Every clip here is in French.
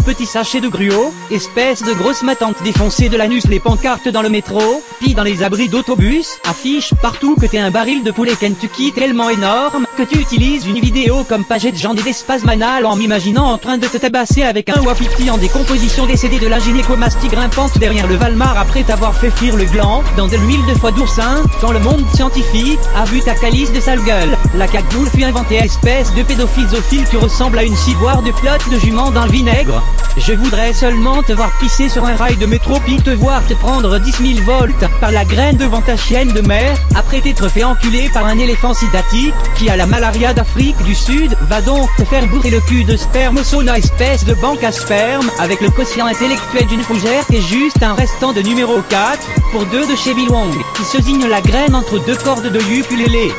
petit sachet de gruau, espèce de grosse matante défoncée de l'anus, les pancartes dans le métro, puis dans les abris d'autobus, affiche partout que t'es un baril de poulet Kentucky tellement énorme, que tu utilises une vidéo comme Paget de Jean d'espace anal en m'imaginant en train de te tabasser avec un wapiti en décomposition décédé de la gynécomastie grimpante derrière le Valmar après t'avoir fait frire le gland, dans de l'huile de foie d'oursin, quand le monde scientifique a vu ta calice de sale gueule. La cagoule fut inventée, espèce de pédophile zoophile, tu ressembles à une ciboire de flotte de jument dans le vinaigre. Je voudrais seulement te voir pisser sur un rail de métro puis te voir te prendre 10 000 volts par la graine devant ta chienne de mer, après t'être fait enculer par un éléphant sidatique, qui a la malaria d'Afrique du Sud. Va donc te faire bourrer le cul de sperme au sauna, espèce de banque à sperme, avec le quotient intellectuel d'une fougère. T'es juste un restant de numéro 4, pour 2 de chez Bilwong, qui se zigne la graine entre 2 cordes de ukulélé.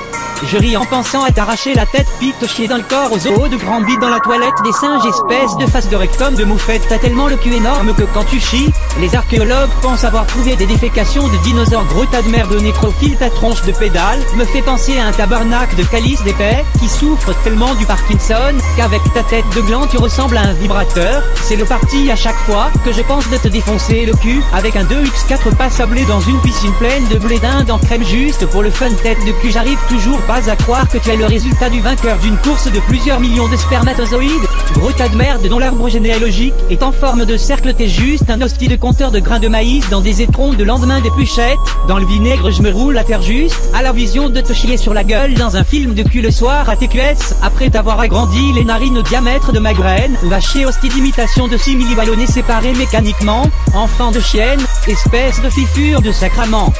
Je ris en pensant à t'arracher la tête puis te chier dans le corps aux zoo de grand bide dans la toilette des singes, espèce de face de rectum de moufette. T'as tellement le cul énorme que quand tu chies, les archéologues pensent avoir trouvé des défécations de dinosaures. Gros tas de merde nécrophile, ta tronche de pédale me fait penser à un tabarnak de calice d'épais qui souffre tellement du Parkinson qu'avec ta tête de gland tu ressembles à un vibrateur. C'est le parti à chaque fois que je pense de te défoncer le cul avec un 2x4 pas sablé dans une piscine pleine de blé d'Inde en crème juste pour le fun. Tête de cul, j'arrive toujours pas à croire que tu es le résultat du vainqueur d'une course de plusieurs millions de spermatozoïdes. Gros tas de merde dont l'arbre généalogique est en forme de cercle, t'es juste un hostie de compteur de grains de maïs dans des étrons de lendemain d'épluchettes. Dans le vinaigre je me roule à terre juste à la vision de te chier sur la gueule dans un film de cul le soir à TQS, après t'avoir agrandi les narines au diamètre de ma graine. Va chier, hostie d'imitation de simili-ballonnés séparés mécaniquement, enfant de chienne, espèce de fifure de sacrament.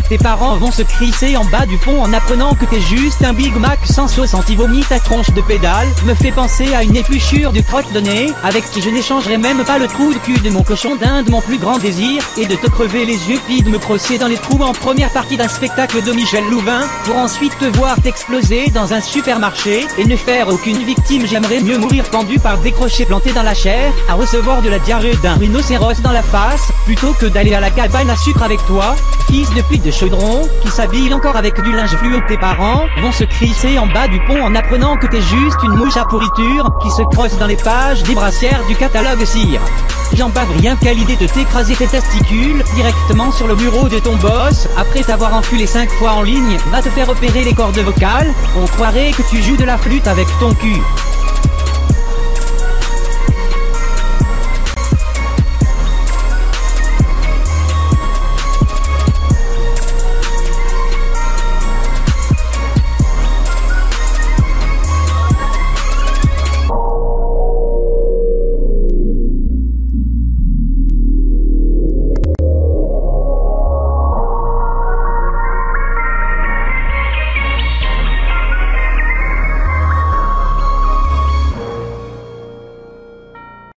Tes parents vont se crisser en bas du pont en apprenant que t'es juste un Big Mac sans sauce anti-vomi. Ta tronche de pédale me fait penser à une épluchure de crotte de nez, avec qui je n'échangerai même pas le trou de cul de mon cochon d'Inde. Mon plus grand désir est de te crever les yeux puis de me crosser dans les trous en première partie d'un spectacle de Michel Louvain, pour ensuite te voir t'exploser dans un supermarché et ne faire aucune victime. J'aimerais mieux mourir pendu par des crochets plantés dans la chair, à recevoir de la diarrhée d'un rhinocéros dans la face, plutôt que d'aller à la cabane à sucre avec toi, fils de pute de chaudron, qui s'habille encore avec du linge fluo. Tes parents vont se crisser en bas du pont en apprenant que t'es juste une mouche à pourriture, qui se crosse dans les pages des brassières du catalogue cire. J'en bave rien qu'à l'idée de t'écraser tes testicules directement sur le bureau de ton boss, après t'avoir enculé 5 fois en ligne. Va te faire opérer les cordes vocales, on croirait que tu joues de la flûte avec ton cul.